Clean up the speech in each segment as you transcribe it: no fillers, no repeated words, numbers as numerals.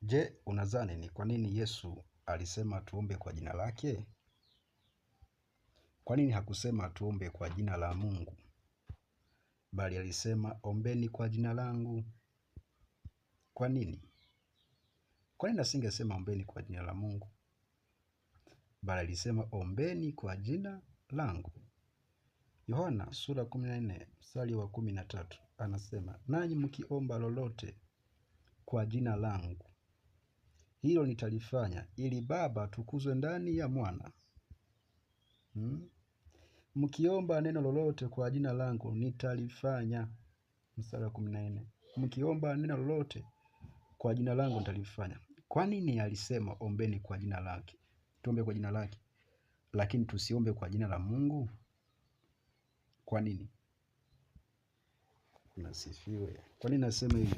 Je, unadhani ni kwa nini Yesu alisema tuombe kwa jina lake? Kwa nini hakusema tuombe kwa jina la Mungu? Bali alisema ombeni kwa jina langu. Kwa nini? Kwa nini asingesema ombeni kwa jina la Mungu? Bali alisema ombeni kwa jina langu. Yohana sura 14 mstari wa 13 anasema, nanyi mkiomba lolote kwa jina langu, hilo nitalifanya ili Baba atukuzwe ndani ya Mwana. Mkiomba neno lolote kwa jina langu nitalifanya. Mstari wa 14. Mkiomba neno lolote kwa jina langu nitalifanya. Kwa nini alisema ombeni kwa jina lake? Tuombe kwa jina lake, lakini tusiombe kwa jina la Mungu? Kwa nini? Nasifiwe. Kwa nini nasema hivi?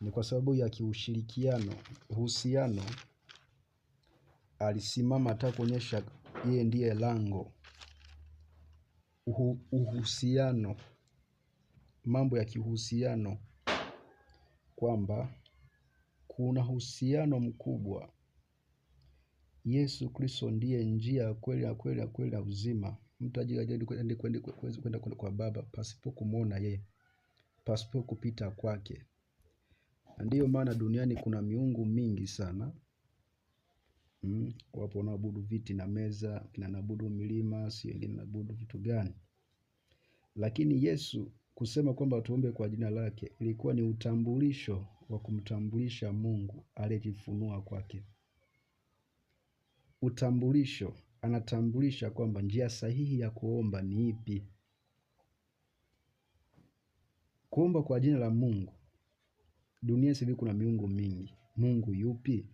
Ni kwa sababu ya kiushirikiano, uhusiano. Alisimama hata kuonyesha yeye ndiye lango. Uhusiano, mambo ya kihusiano, kwamba kuna uhusiano mkubwa. Yesu Kristo ndiye njia ya kweli ya uzima. Mtu haji kwenda kwa Baba pasipo kumuona yeye, pasipo kupita kwake. Ndiyo maana duniani kuna miungu mingi sana. Wapo wanaabudu viti na meza, kina naabudu milima, si wengine naabudu vitu gani. Lakini Yesu kusema kwamba tuombe kwa jina lake ilikuwa ni utambulisho wa kumtambulisha Mungu aliyejifunua kwake. Utambulisho, anatambulisha kwamba njia sahihi ya kuomba ni ipi. Kuomba kwa jina la Mungu. Dunia sasa hivi kuna miungu mingi. Mungu yupi?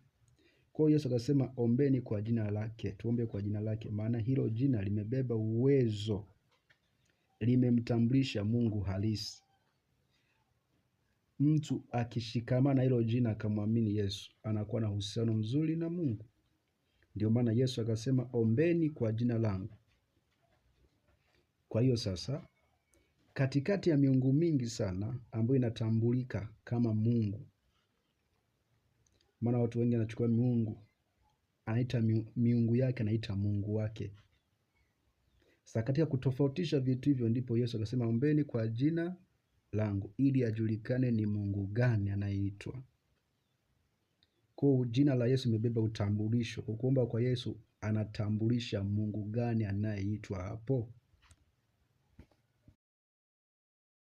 Kwa hiyo Yesu akasema ombeni kwa jina lake, tuombe kwa jina lake, maana hilo jina limebeba uwezo, limemtambulisha Mungu halisi. Mtu akishikamana hilo jina akamwamini Yesu, anakuwa na uhusiano mzuri na Mungu. Ndio maana Yesu akasema ombeni kwa jina langu. Kwa hiyo sasa, katikati ya miungu mingi sana ambayo inatambulika kama Mungu, maana watu wengi wanachukua miungu, anaita miungu yake, anaita Mungu wake. Sasa katika kutofautisha vitu hivyo ndipo Yesu akasema ombeni kwa jina langu ili ajulikane ni Mungu gani anayeitwa. Kwa jina la Yesu imebeba utambulisho. Kuomba kwa Yesu anatambulisha Mungu gani anayeitwa hapo.